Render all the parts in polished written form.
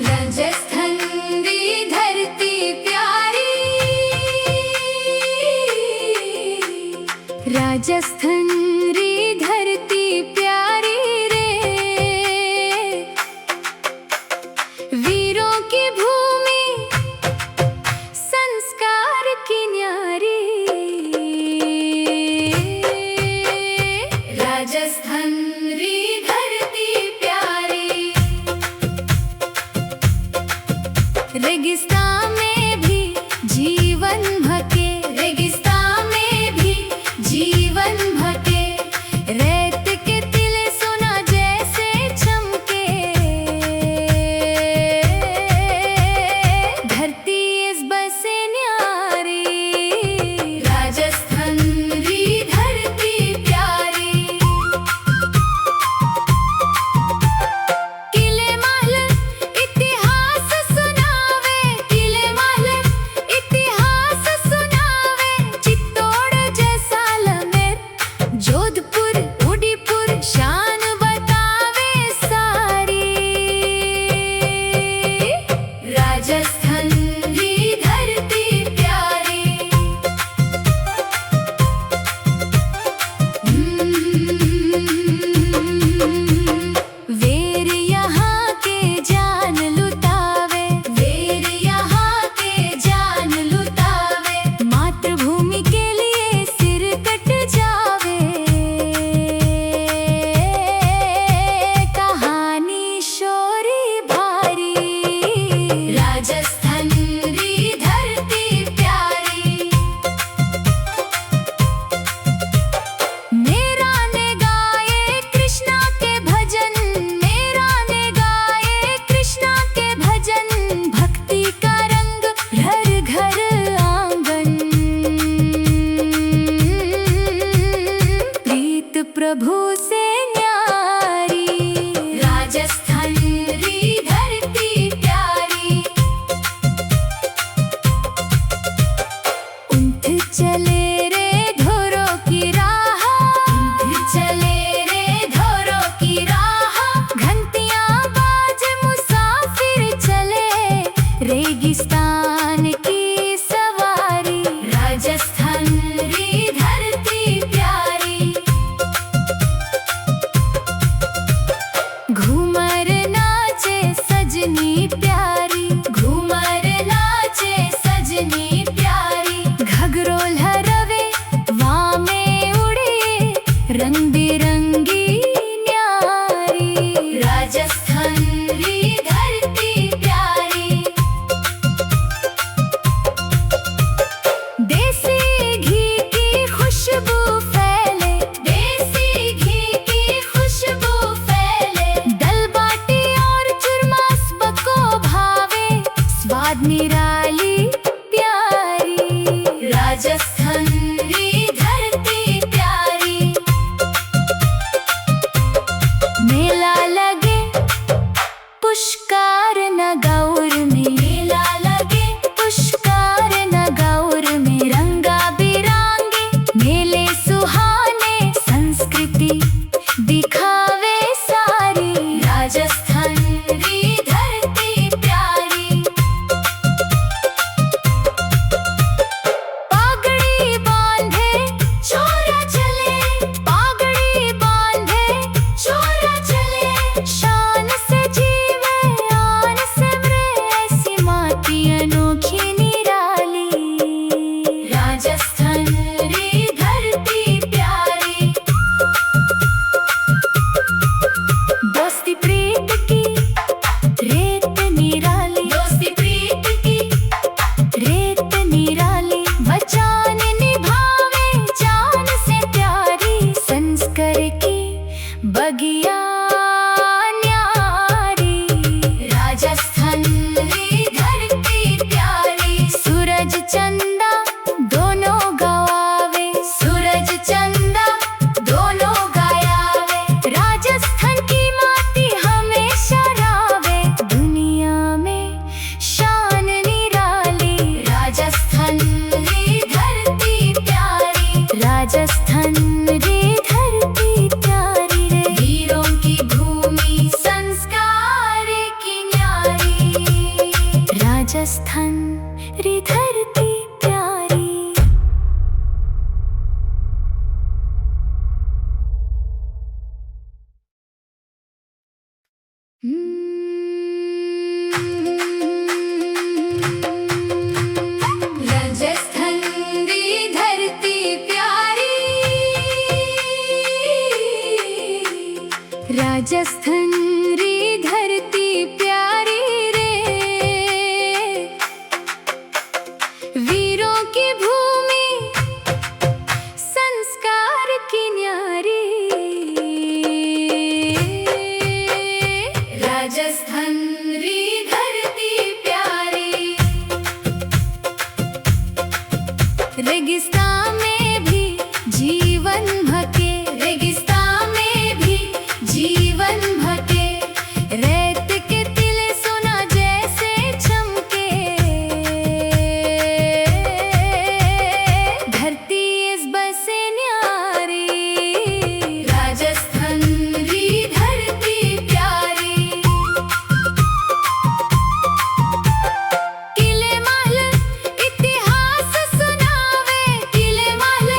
राजस्थान री धरती प्यारी, राजस्थान री धरती प्यारी रे, वीरों की भूमि संस्कार की न्यारी। राजस्थान री धरती प्यारी, रेगिस्तान में भी जीवन भके, रेगिस्तान में भी जीवन भके, रेत के तिले सोना जैसे चमके, धरती इस बसे न्यारी। राजस्थान री धरती प्यारी, किले महल इतिहास सुनावे, किले महल इतिहास सुनावे, चित्तौड़ जैसलमेर जोधपुर उदयपुर शान बतावे सारी। राजस्थान री धरती प्यारी, वीर यहाँ के जान लुटावे, वीर यहाँ के जान लुटावे, मातृभूमि के लिए सिर कट जावे, कहानी शौर्य भारी। राजस्थान री धरती प्यारी, मेरा ने गाए कृष्णा के भजन, मेरा ने गाए कृष्णा के भजन, भक्ति का रंग घर घर आंगन, प्रीत प्रभु से न्यारी। राजस्थान री धरती प्यारी, उठ चले रे घोरों की राह, उठ चले रे घोरों की राह, घंटियां बाज मुसाफिर चले, रेगिस्तान की सवारी। राजस्थान री धरती प्यारी, घूमर नाचे सजनी प्यारी, घूमर नाचे सजनी प्यारी, घघरो लहरावे वां में उड़े रंग बिरंगी न्यारी। राजस्थान री धरती प्यारी, देसी घी की खुशबू फैले, देसी घी की खुशबू फैले, दल बाटी और चूरमा सबको भावे, स्वाद निराली प्यारी। राजस्थान री धरती प्यारी, राजस्थान री धरती प्यारी रे, वीरों की भूमि संस्कार की न्यारी। राजस्थान री धरती प्यारी, रेगिस्तान में भी जीवन भके, रेगिस्तान में भी जीवन भके, रेत के तिले सोना जैसे चमके, धरती इस बसे न्यारी। राजस्थान री धरती प्यारी, किले महल इतिहास सुनावे, किले महल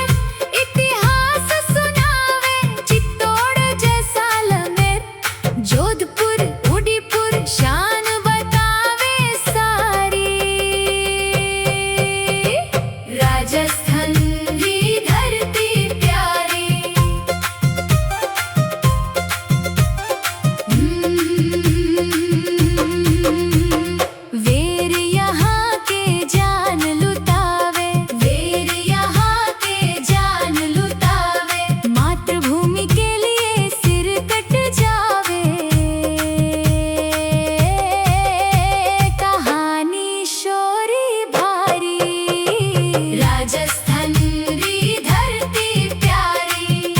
इतिहास सुनावे, चित्तौड़ जैसलमेर जोधपुर उदयपुर शान बतावे सारी। राजस्थान री धरती प्यारी, वीर यहाँ के जान लुटावे, वीर यहाँ के जान लुटावे, मातृभूमि के लिए सिर कट जावे, कहानी शौर्य भारी। राजस्थान री धरती प्यारी,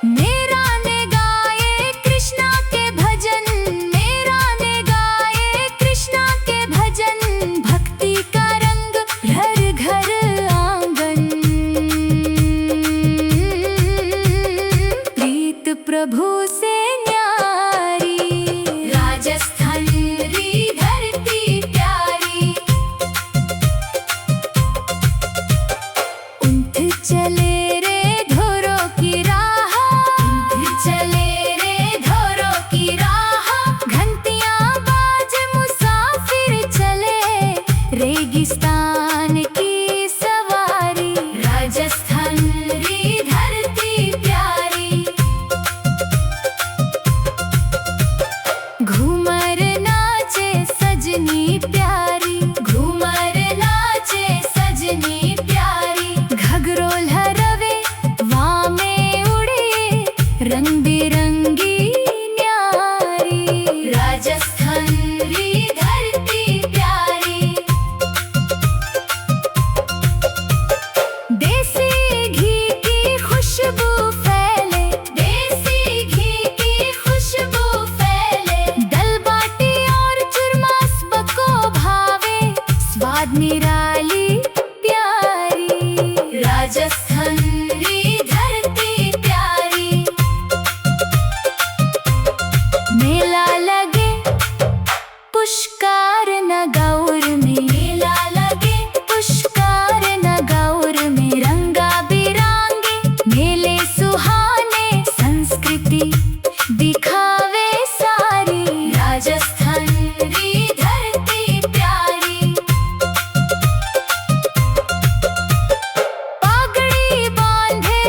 मेरा ने गाए कृष्णा के भजन, मेरा ने गाए कृष्णा के भजन, भक्ति का रंग घर घर आंगन, प्रीत प्रभु से न्यारी। राजस्थान री धरती प्यारी, उन्थ चले रे धोरों की राह, उन्थ चले रे धोरों की राह, घंटियां बाज मुसाफिर चले, रेगिस्तान की सवारी। राजस्थान री धरती प्यारी, घूमर नाचे सजनी प्यारी, घूमर नाचे सजनी प्यारी, घघरो लहरावे वामे उड़े, रंग बिरंगी न्यारी। राजस्थान री धरती प्यारी, देसी घी की खुशबू फैले, देसी घी की खुशबू फैले, दल बाटी और चूरमा सबको भावे, स्वाद निराली प्यारी। राजस्थान री धरती प्यारी, मेला लगे पुष्कर नगौर में, मेला लगे पुष्कर नगौर में, रंगा बिरंगे मेले सुहाने, संस्कृति दिखावे सारी। राजस्थान री धरती प्यारी, पगड़ी बांधे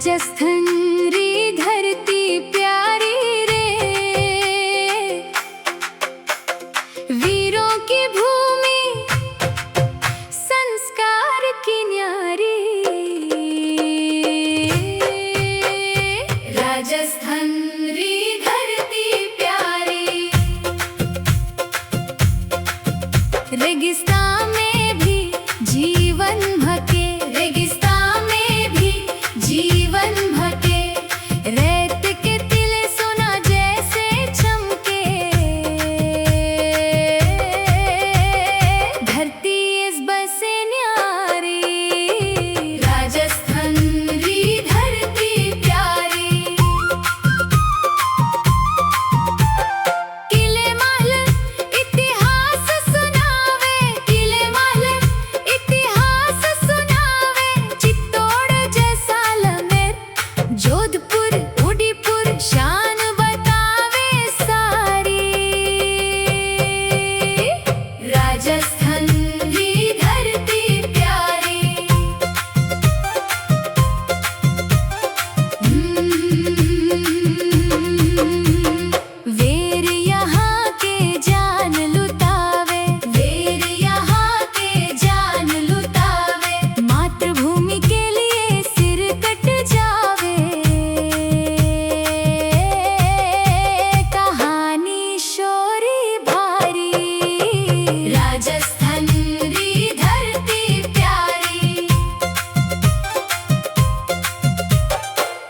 राजस्थान री धरती प्यारी रे, वीरों की भूमि संस्कार की न्यारी। राजस्थान री धरती प्यारी, रेगिस्तान में भी जीवन भके, रेगिस्तान में भी जीवन भके, रेत के तिले सोना जैसे चमके, धरती इस बसे न्यारी। राजस्थान री धरती प्यारी, किले महल इतिहास सुनावे, किले महल इतिहास सुनावे, चित्तौड़ जैसलमेर जोधपुर उदयपुर शान बतावे सारी। राजस्थान री धरती प्यारी, वीर यहाँ के जान लुटावे, वीर यहाँ के जान लुटावे, मातृभूमि के लिए सिर कट जावे, कहानी शौर्य भारी। राजस्थान री धरती प्यारी,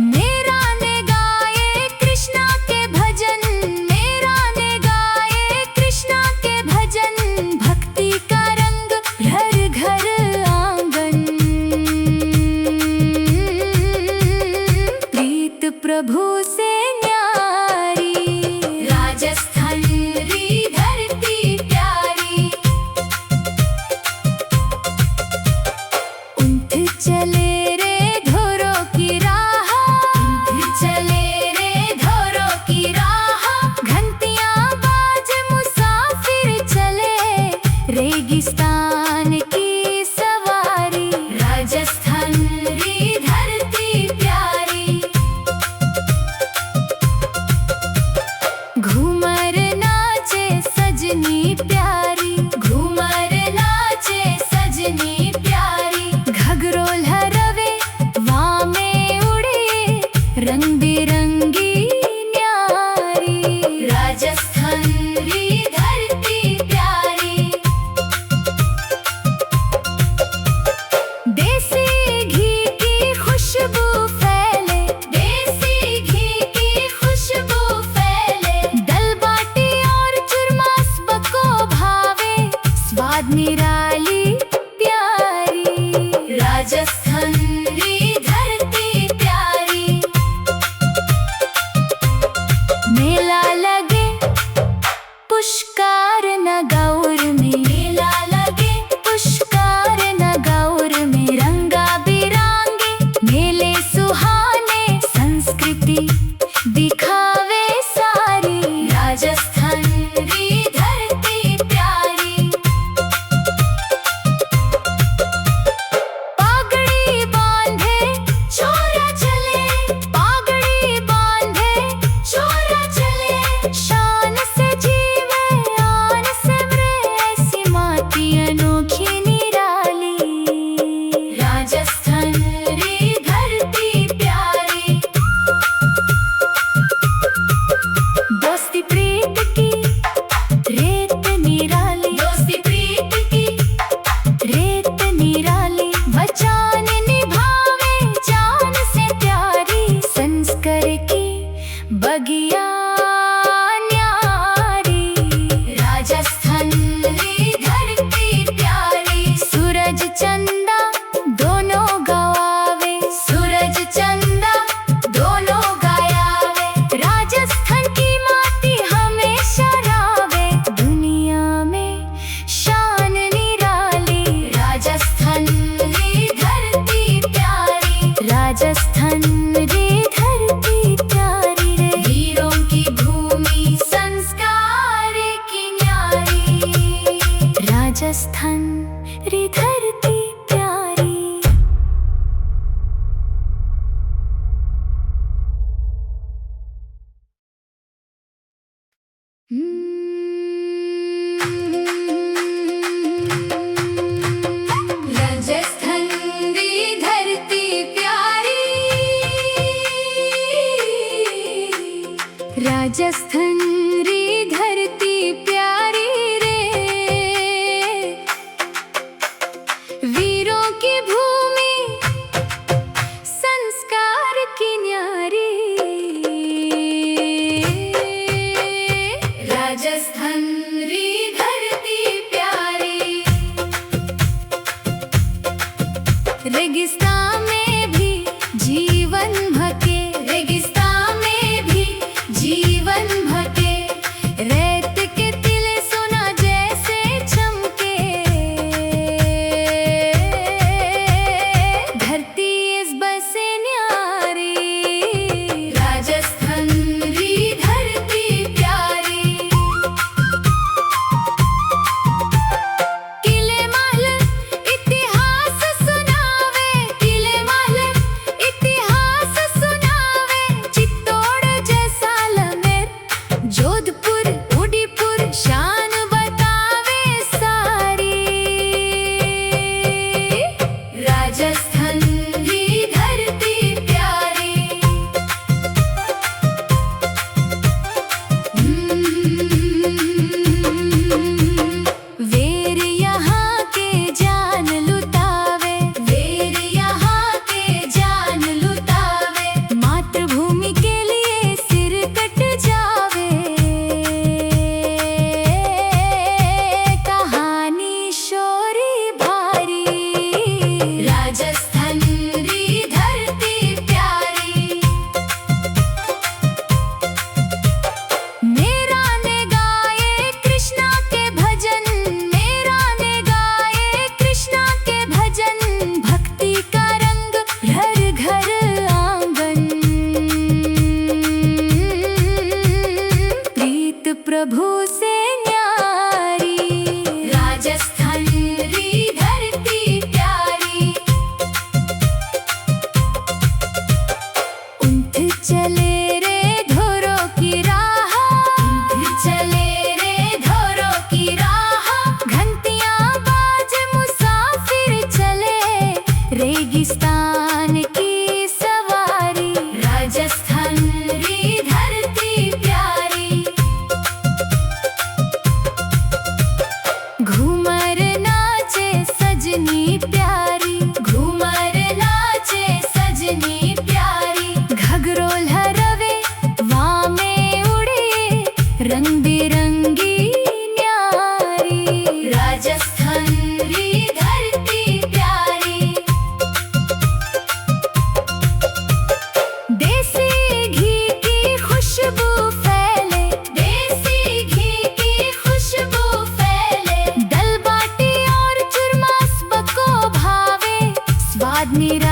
मेरा ने गाए कृष्णा के भजन, मेरा ने गाए कृष्णा के भजन, भक्ति का रंग घर घर आंगन, प्रीत प्रभु से न्यारी। राजस्थान री धरती प्यारी, उठ चले रे धोरों की राह, उठ चले रे धोरों की राह, घंटियां बाज मुसाफिर चले, रेगिस्तान की सवारी। राजस्थान री धरती प्यारी, घूमर नाचे सजनी प्यारी, घूमर नाचे सजनी प्यारी, घघरो लहरवे वामे उड़े, रंग बिरंगी न्यारी। राजस्थान री धरती प्यारी, देसी घी की खुशबू फैले, देसी घी की खुशबू फैले, दल बाटी और चूरमा सबको भावे, स्वाद निराली प्यारी। राजस्थान री धरती प्यारी, मेला लगे पुष्कर नगौर में, मेला लगे पुष्कर नगौर में, रंगा बिरंगे मेले सुहाने, संस्कृति दिखावे सारी। राजस्थान री धरती प्यारी, पागड़ी बांधे छोरा चले, पागड़ी बांधे छोरा चले, शान से जीवे आन से मरे, ऐसी माटी अनोखी निराली। राजस्थान री धरती प्यारी, दोस्ती प्रीत की रेत निराली, दोस्ती प्रीत की रेत निराली, वचन निभावे जान से प्यारी, संस्कार की बगिया न्यारी। राजस्थान री धरती प्यारी, सूरज चंदा दोनों गवावे, सूरज चंदा दोनों गायावे, राजस्थान की माटी हमेशा रावे, दुनिया में शान निराली। राजस्थान री धरती प्यारी, राजस्थान री धरती प्यारी रे, वीरों की भूमि संस्कार की न्यारी। राजस्थान री धरती प्यारी। राजस्थान री धरती प्यारी रे, वीरों की भूमि संस्कार की न्यारी। राजस्थान री धरती प्यारी, रेगिस्तान में भी जीवन भके, रेगिस्तान में भी जीवन भके, रेत के तिले सोना जैसे चमके, धरती इस बसे न्यारी। राजस्थान री धरती प्यारी, किले महल इतिहास सुनावे, किले महल इतिहास सुनावे, चित्तौड़ जैसलमेर जोधपुर उदयपुर शान बतावे सारी। राजस्थान री धरती प्यारी, वीर यहाँ के जान लुटावे, वीर यहाँ के जान लुटावे, मातृभूमि के लिए सिर कट जावे, कहानी शौर्य भारी। राजस्थान री धरती प्यारी, मेरा ने गाए कृष्णा के भजन, मेरा ने गाए कृष्णा के भजन, भक्ति का रंग घर घर आंगन, प्रीत प्रभु से न्यारी। राजस्थान री धरती प्यारी, उठ चले रे धोरों की राह, उठ चले रे धोरों की राह, घंटियां बाज मुसाफिर चले, रेगिस्तान की सवारी। राजस्थान री धरती प्यारी, घूमर नाचे सजनी प्यारी, घूमर नाचे सजनी प्यारी, घघरो लहरावे वामे उड़े, रंग बिरंगी न्यारी। राजस्थान री धरती प्यारी, देसी घी की खुशबू फैले, देसी घी की खुशबू फैले, दल बाटी और चूरमा सबको भावे, स्वाद निरा